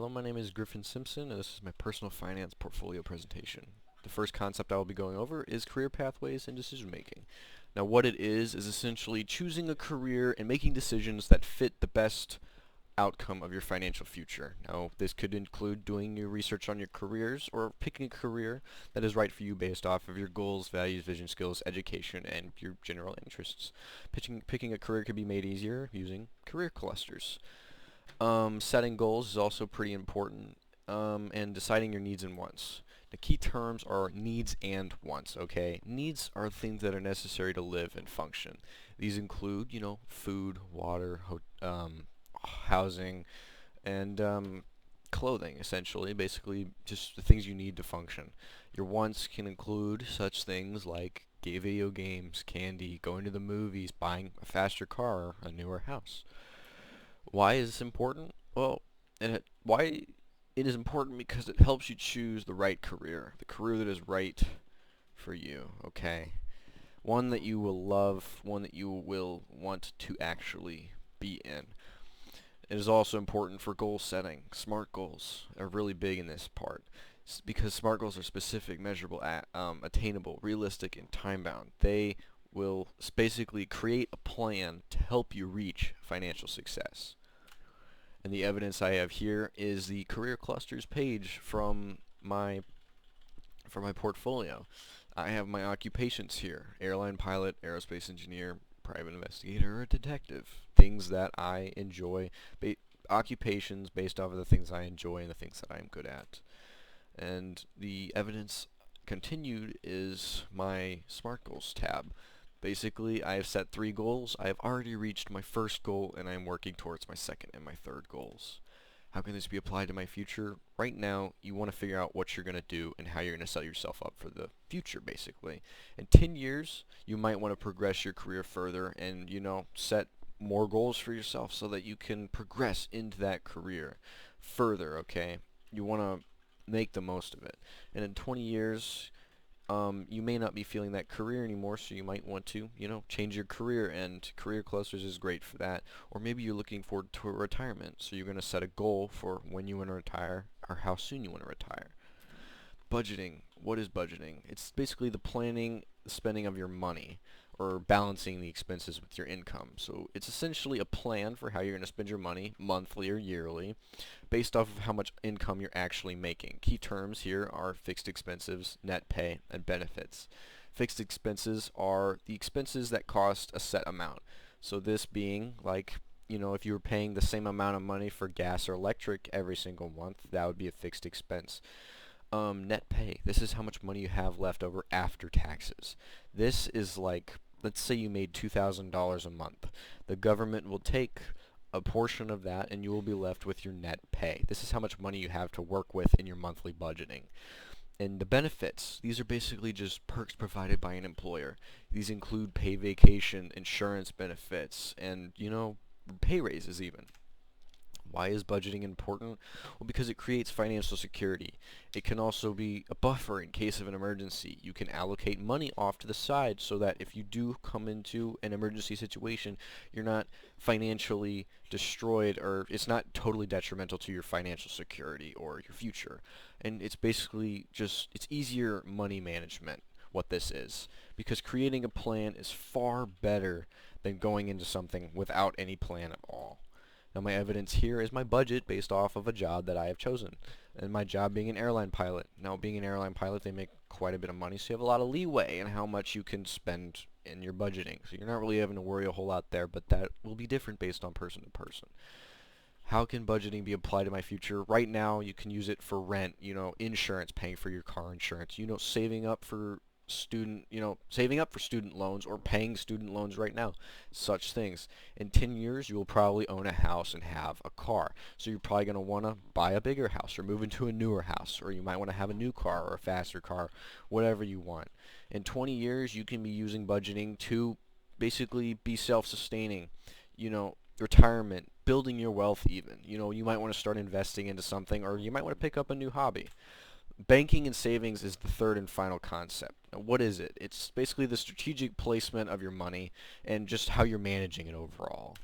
Hello, my name is Griffin Simpson, and this is my personal finance portfolio presentation. The first concept I will be going over is career pathways and decision making. Now, what it is essentially choosing a career and making decisions that fit the best outcome of your financial future. Now, this could include doing your research on your careers or picking a career that is right for you based off of your goals, values, vision, skills, education, and your general interests. Picking a career could be made easier using career clusters. Setting goals is also pretty important, and deciding your needs and wants. The key terms are needs and wants, okay? Needs are things that are necessary to live and function. These include, food, water, housing, and clothing, essentially. Basically, just the things you need to function. Your wants can include such things like video games, candy, going to the movies, buying a faster car, or a newer house. Why is this important? Well, why it is important because it helps you choose the right career, the career that is right for you, okay? One that you will love, one that you will want to actually be in. It is also important for goal setting. SMART goals are really big in this part because SMART goals are specific, measurable, attainable, realistic, and time-bound. They will basically create a plan to help you reach financial success. And the evidence I have here is the career clusters page for my portfolio. I have my occupations here: airline pilot, aerospace engineer, private investigator, or detective. Things that I enjoy, occupations based off of the things I enjoy and the things that I am good at. And the evidence continued is my SMART goals tab. Basically, I have set 3 goals. I have already reached my first goal, and I am working towards my second and my third goals. How can this be applied to my future? Right now, you want to figure out what you're going to do and how you're going to set yourself up for the future, basically. In 10 years, you might want to progress your career further and, set more goals for yourself so that you can progress into that career further, okay? You want to make the most of it. And in 20 years, you may not be feeling that career anymore, so you might want to, change your career, and career clusters is great for that. Or maybe you're looking forward to a retirement, so you're going to set a goal for when you want to retire or how soon you want to retire. Budgeting. What is budgeting? It's basically the planning, the spending of your money, or balancing the expenses with your income. So it's essentially a plan for how you're going to spend your money monthly or yearly based off of how much income you're actually making. Key terms here are fixed expenses, net pay, and benefits. Fixed expenses are the expenses that cost a set amount. So this being like, if you were paying the same amount of money for gas or electric every single month, that would be a fixed expense. Net pay. This is how much money you have left over after taxes. This is like, let's say you made $2,000 a month. The government will take a portion of that and you will be left with your net pay. This is how much money you have to work with in your monthly budgeting. And the benefits, these are basically just perks provided by an employer. These include paid vacation, insurance benefits, and, pay raises even. Why is budgeting important? Well, because it creates financial security. It can also be a buffer in case of an emergency. You can allocate money off to the side so that if you do come into an emergency situation, you're not financially destroyed, or it's not totally detrimental to your financial security or your future. And it's basically it's easier money management, what this is. Because creating a plan is far better than going into something without any plan at all. Now my evidence here is my budget based off of a job that I have chosen, and my job being an airline pilot. Now being an airline pilot, they make quite a bit of money, so you have a lot of leeway in how much you can spend in your budgeting. So you're not really having to worry a whole lot there, but that will be different based on person to person. How can budgeting be applied to my future? Right now, you can use it for rent, insurance, paying for your car insurance, saving up for student loans or paying student loans right now, such things. In 10 years, you will probably own a house and have a car. So you're probably going to want to buy a bigger house or move into a newer house, or you might want to have a new car or a faster car, whatever you want. In 20 years, you can be using budgeting to basically be self-sustaining, retirement, building your wealth even. You might want to start investing into something, or you might want to pick up a new hobby. Banking and savings is the third and final concept. Now, what is it? It's basically the strategic placement of your money and just how you're managing it overall.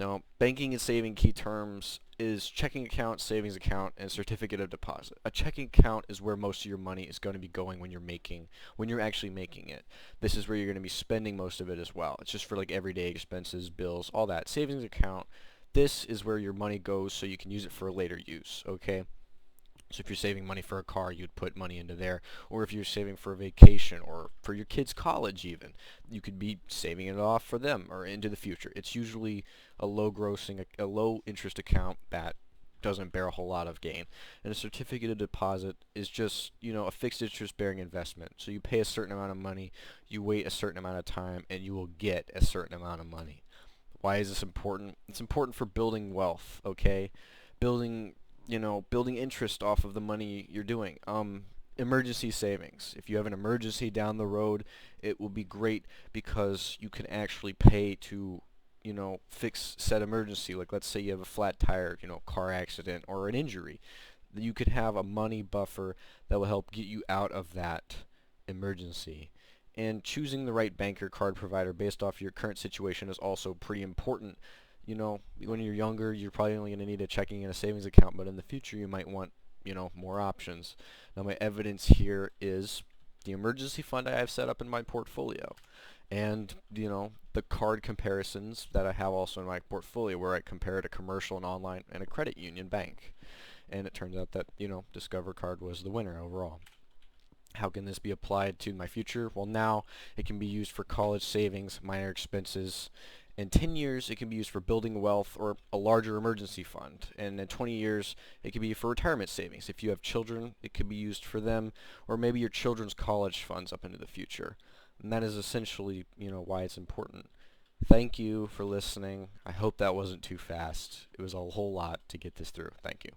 Now, banking and saving key terms is checking account, savings account, and certificate of deposit. A checking account is where most of your money is going to be going when you're actually making it. This is where you're going to be spending most of it as well. It's just for like everyday expenses, bills, all that. Savings account, this is where your money goes so you can use it for a later use, okay? So if you're saving money for a car, you'd put money into there. Or if you're saving for a vacation or for your kids' college even, you could be saving it off for them or into the future. It's usually a low interest account that doesn't bear a whole lot of gain. And a certificate of deposit is just, a fixed interest bearing investment. So you pay a certain amount of money, you wait a certain amount of time, and you will get a certain amount of money. Why is this important? It's important for building wealth, okay? Building building interest off of the money you're doing. Emergency savings. If you have an emergency down the road, it will be great because you can actually pay to, fix said emergency. Like let's say you have a flat tire, car accident or an injury. You could have a money buffer that will help get you out of that emergency. And choosing the right bank or card provider based off your current situation is also pretty important. When you're younger, you're probably only going to need a checking and a savings account, but in the future you might want, more options. Now my evidence here is the emergency fund I have set up in my portfolio and, the card comparisons that I have also in my portfolio where I compare a commercial and online and a credit union bank. And it turns out that, Discover Card was the winner overall. How can this be applied to my future? Well, now it can be used for college savings, minor expenses. In 10 years, it can be used for building wealth or a larger emergency fund. And in 20 years, it can be for retirement savings. If you have children, it could be used for them, or maybe your children's college funds up into the future. And that is essentially, why it's important. Thank you for listening. I hope that wasn't too fast. It was a whole lot to get this through. Thank you.